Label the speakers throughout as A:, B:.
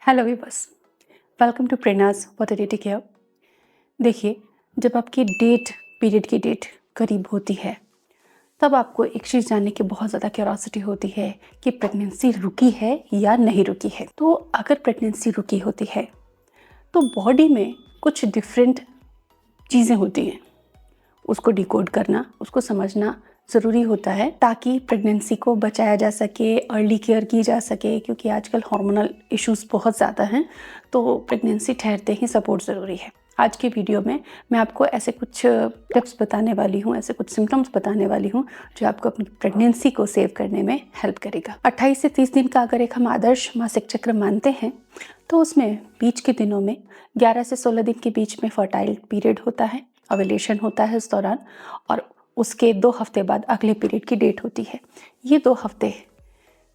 A: Hello viewers, welcome to Prerna's fertility care. देखिए, जब आपकी पीरियड की डेट करीब होती है, तब आपको एक चीज़ जानने की बहुत ज़्यादा क्यूरोसिटी होती है कि प्रेगनेंसी रुकी है या नहीं रुकी है। तो अगर प्रेगनेंसी रुकी होती है, तो बॉडी में कुछ डिफरेंट चीज़ें होती हैं। उसको डिकोड करना, उसको समझना ज़रूरी होता है ताकि प्रेगनेंसी को बचाया जा सके, अर्ली केयर की जा सके, क्योंकि आजकल हार्मोनल इश्यूज़ बहुत ज़्यादा हैं, तो प्रेगनेंसी ठहरते ही सपोर्ट ज़रूरी है। आज के वीडियो में मैं आपको ऐसे कुछ टिप्स बताने वाली हूँ, ऐसे कुछ सिम्टम्स बताने वाली हूँ जो आपको अपनी प्रेगनेंसी को सेव करने में हेल्प करेगा। 28 से 30 दिन का अगर एक हम आदर्श मासिक चक्र मानते हैं, तो उसमें बीच के दिनों में 11 से 16 दिन के बीच में फर्टाइल पीरियड होता है, ओव्यूलेशन होता है उस दौरान, और उसके 2 हफ्ते बाद अगले पीरियड की डेट होती है। ये 2 हफ्ते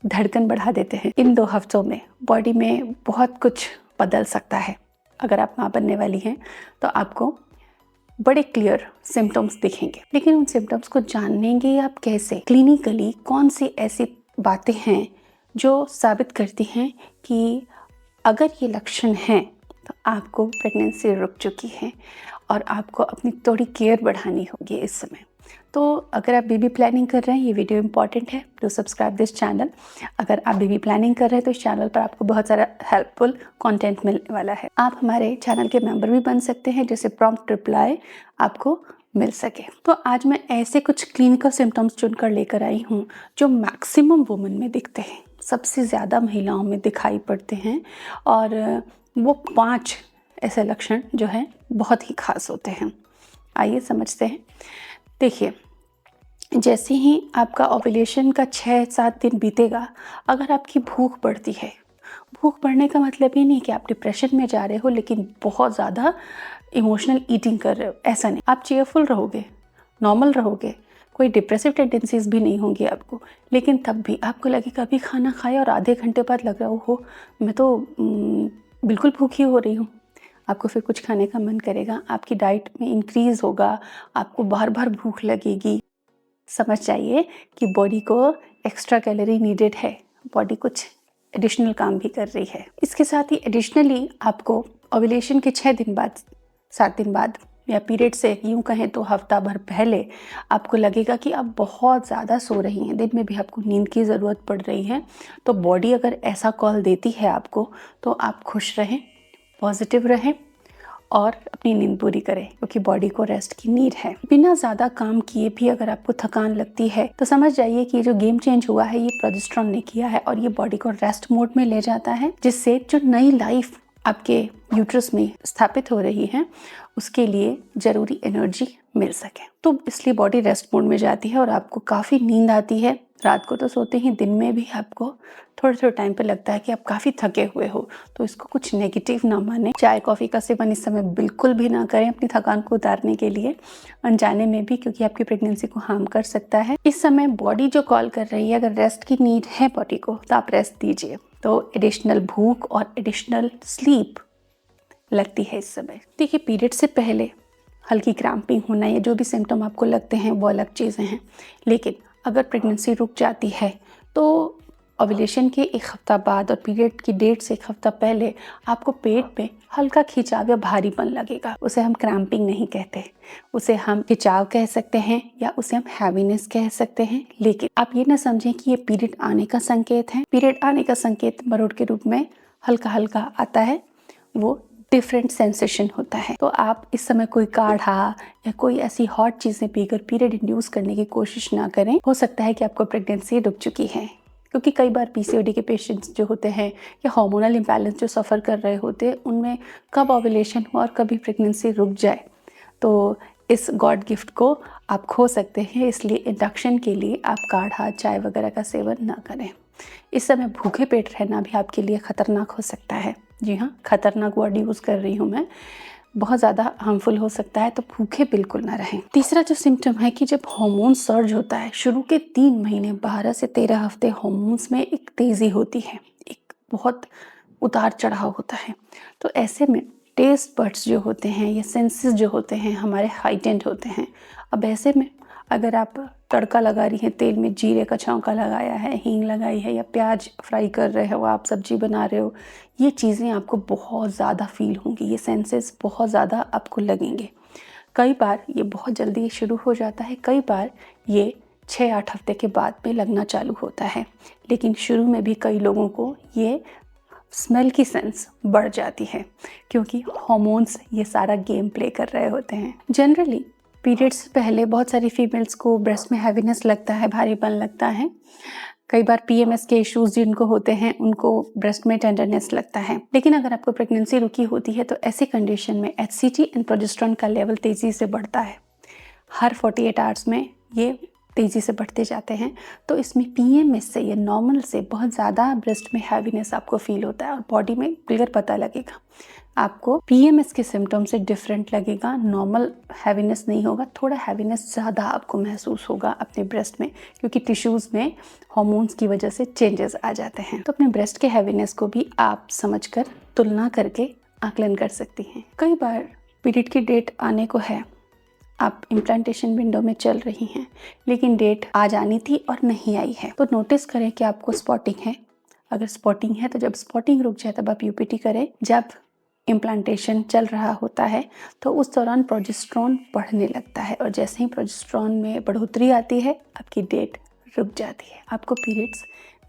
A: धड़कन बढ़ा देते हैं। इन 2 हफ्तों में बॉडी में बहुत कुछ बदल सकता है। अगर आप माँ बनने वाली हैं तो आपको बड़े क्लियर सिम्टम्स दिखेंगे, लेकिन उन सिम्टम्स को जानेंगे आप कैसे? क्लिनिकली कौन सी ऐसी बातें हैं जो साबित करती हैं कि अगर ये लक्षण हैं तो आपको प्रेगनेंसी रुक चुकी है और आपको अपनी थोड़ी केयर बढ़ानी होगी इस समय। तो अगर आप बेबी प्लानिंग कर रहे हैं, ये वीडियो इंपॉर्टेंट है, टू सब्सक्राइब दिस चैनल। अगर आप बेबी प्लानिंग कर रहे हैं तो इस चैनल पर आपको बहुत सारा हेल्पफुल कंटेंट मिलने वाला है। आप हमारे चैनल के मेंबर भी बन सकते हैं, जिससे प्रॉम्प्ट रिप्लाई आपको मिल सके। तो आज मैं ऐसे कुछ क्लिनिकल सिम्टम्स चुनकर लेकर आई हूँ जो मैक्सिमम वुमेन में दिखते हैं, सबसे ज़्यादा महिलाओं में दिखाई पड़ते हैं, और वो 5 ऐसे लक्षण जो हैं बहुत ही खास होते हैं। आइए समझते हैं। देखिए, जैसे ही आपका ओव्यूलेशन का 6-7 दिन बीतेगा, अगर आपकी भूख बढ़ती है, भूख बढ़ने का मतलब ये नहीं कि आप डिप्रेशन में जा रहे हो, लेकिन बहुत ज़्यादा इमोशनल ईटिंग कर रहे हो, ऐसा नहीं। आप चेयरफुल रहोगे, नॉर्मल रहोगे, कोई डिप्रेसिव टेंडेंसीज भी नहीं होंगी आपको, लेकिन तब भी आपको लगेगा अभी खाना खाया और आधे घंटे बाद लग रहा हो मैं तो बिल्कुल भूखी हो रही हूँ। आपको फिर कुछ खाने का मन करेगा, आपकी डाइट में इंक्रीज़ होगा, आपको बार बार भूख लगेगी। समझ जाइए कि बॉडी को एक्स्ट्रा कैलोरी नीडेड है, बॉडी कुछ एडिशनल काम भी कर रही है। इसके साथ ही एडिशनली आपको ओव्यूलेशन के 6 दिन बाद, 7 दिन बाद, या पीरियड से यूँ कहें तो हफ्ता भर पहले आपको लगेगा कि आप बहुत ज़्यादा सो रही हैं, दिन में भी आपको नींद की ज़रूरत पड़ रही है। तो बॉडी अगर ऐसा कॉल देती है आपको, तो आप खुश रहें, पॉजिटिव रहें और अपनी नींद पूरी करें, क्योंकि बॉडी को रेस्ट की नीड है। बिना ज़्यादा काम किए भी अगर आपको थकान लगती है, तो समझ जाइए कि ये जो गेम चेंज हुआ है, ये प्रोजेस्टेरोन ने किया है और ये बॉडी को रेस्ट मोड में ले जाता है, जिससे जो नई लाइफ आपके यूट्रस में स्थापित हो रही है, उसके लिए ज़रूरी एनर्जी मिल सके। तो इसलिए बॉडी रेस्ट मोड में जाती है और आपको काफ़ी नींद आती है। रात को तो सोते ही, दिन में भी आपको थोड़े थोड़े टाइम पे लगता है कि आप काफ़ी थके हुए हो। तो इसको कुछ नेगेटिव ना माने। चाय कॉफ़ी का सेवन इस समय बिल्कुल भी ना करें अपनी थकान को उतारने के लिए, अनजाने में भी, क्योंकि आपकी प्रेगनेंसी को हार्म कर सकता है। इस समय बॉडी जो कॉल कर रही है, अगर रेस्ट की नीड है बॉडी को, तो आप रेस्ट दीजिए। तो एडिशनल भूख और एडिशनल स्लीप लगती है इस समय। देखिए, पीरियड से पहले हल्की क्रैम्पिंग होना, या जो भी सिम्टम आपको लगते हैं वो अलग चीज़ें हैं, लेकिन अगर प्रेगनेंसी रुक जाती है तो ओव्यूलेशन के 1 हफ्ता बाद और पीरियड की डेट से 1 हफ्ता पहले आपको पेट में हल्का खिंचाव या भारीपन लगेगा। उसे हम क्रैम्पिंग नहीं कहते, उसे हम खिंचाव कह सकते हैं, या उसे हम हैवीनेस कह सकते हैं। लेकिन आप ये ना समझें कि ये पीरियड आने का संकेत है। पीरियड आने का संकेत मरोड़ के रूप में हल्का हल्का आता है, वो डिफरेंट सेंसेशन होता है। तो आप इस समय कोई काढ़ा या कोई ऐसी हॉट चीज़ें पीकर पीरियड इंड्यूस करने की कोशिश ना करें। हो सकता है कि आपको प्रेगनेंसी रुक चुकी है, क्योंकि कई बार पीसीओडी के पेशेंट्स जो होते हैं, या हार्मोनल इम्बैलेंस जो सफ़र कर रहे होते हैं, उनमें कब ओव्यूलेशन हुआ और कभी प्रेगनेंसी रुक जाए, तो इस गॉड गिफ्ट को आप खो सकते हैं। इसलिए इंडक्शन के लिए आप काढ़ा, चाय वगैरह का सेवन ना करें। इस समय भूखे पेट रहना भी आपके लिए ख़तरनाक हो सकता है। जी हाँ, ख़तरनाक वर्ड यूज़ कर रही हूँ मैं, बहुत ज़्यादा हार्मफुल हो सकता है, तो भूखे बिल्कुल ना रहें। तीसरा जो सिम्टम है कि जब हार्मोन सर्ज होता है, शुरू के 3 महीने 12 से 13 हफ्ते हार्मोन्स में एक तेज़ी होती है, एक बहुत उतार चढ़ाव होता है। तो ऐसे में टेस्ट बड्स जो होते हैं या सेंसेस जो होते हैं हमारे हाइटेंड होते हैं। अब ऐसे में अगर आप तड़का लगा रही हैं, तेल में जीरे का छौंका लगाया है, हींग लगाई है, या प्याज फ्राई कर रहे हो, आप सब्जी बना रहे हो, ये चीज़ें आपको बहुत ज़्यादा फील होंगी, ये सेंसेस बहुत ज़्यादा आपको लगेंगे। कई बार ये बहुत जल्दी शुरू हो जाता है, कई बार ये 6-8 हफ्ते के बाद में लगना चालू होता है, लेकिन शुरू में भी कई लोगों को ये स्मेल की सेंस बढ़ जाती है, क्योंकि हार्मोन्स ये सारा गेम प्ले कर रहे होते हैं। जनरली पीरियड्स से पहले बहुत सारी फीमेल्स को ब्रेस्ट में हैवीनेस लगता है, भारीपन लगता है। कई बार पीएमएस के इश्यूज जिनको होते हैं उनको ब्रेस्ट में टेंडरनेस लगता है। लेकिन अगर आपको प्रेगनेंसी रुकी होती है तो ऐसी कंडीशन में एचसीजी एंड प्रोजेस्टेरोन का लेवल तेज़ी से बढ़ता है। हर 48 आवर्स में ये तेज़ी से बढ़ते जाते हैं। तो इसमें पीएमएस से या नॉर्मल से बहुत ज़्यादा ब्रेस्ट में हैवीनेस आपको फील होता है और बॉडी में क्लियर पता लगेगा। आपको पीएमएस के सिम्टम से डिफरेंट लगेगा, नॉर्मल हैवीनेस नहीं होगा, थोड़ा हैवीनेस ज़्यादा आपको महसूस होगा अपने ब्रेस्ट में, क्योंकि टिश्यूज़ में हार्मोन्स की वजह से चेंजेस आ जाते हैं। तो अपने ब्रेस्ट के हैवीनेस को भी आप समझकर तुलना करके आकलन कर सकती हैं। कई बार पीरियड की डेट आने को है, आप इम्प्लांटेशन विंडो में चल रही हैं, लेकिन डेट आ जानी थी और नहीं आई है, तो नोटिस करें कि आपको स्पॉटिंग है। अगर स्पॉटिंग है तो जब स्पॉटिंग रुक जाए तब आप यूपीटी करें। जब इम्प्लांटेशन चल रहा होता है तो उस दौरान प्रोजेस्टेरोन बढ़ने लगता है, और जैसे ही प्रोजेस्टेरोन में बढ़ोतरी आती है आपकी डेट रुक जाती है, आपको पीरियड्स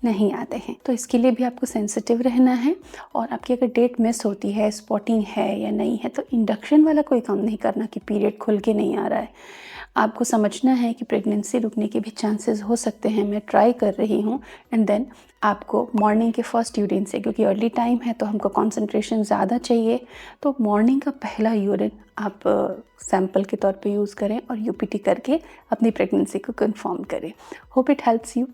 A: नहीं आते हैं। तो इसके लिए भी आपको सेंसिटिव रहना है, और आपकी अगर डेट मिस होती है, स्पॉटिंग है या नहीं है, तो इंडक्शन वाला कोई काम नहीं करना कि पीरियड खुल के नहीं आ रहा है। आपको समझना है कि प्रेगनेंसी रुकने के भी चांसेस हो सकते हैं, मैं ट्राई कर रही हूँ, एंड देन आपको मॉर्निंग के फर्स्ट यूरिन से, क्योंकि अर्ली टाइम है तो हमको कंसंट्रेशन ज़्यादा चाहिए, तो मॉर्निंग का पहला यूरिन आप सैंपल के तौर पे यूज़ करें और यूपीटी करके अपनी प्रेगनेंसी को कंफर्म करें। Hope it helps you.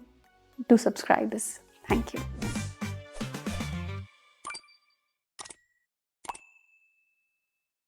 A: Do subscribe this. Thank you.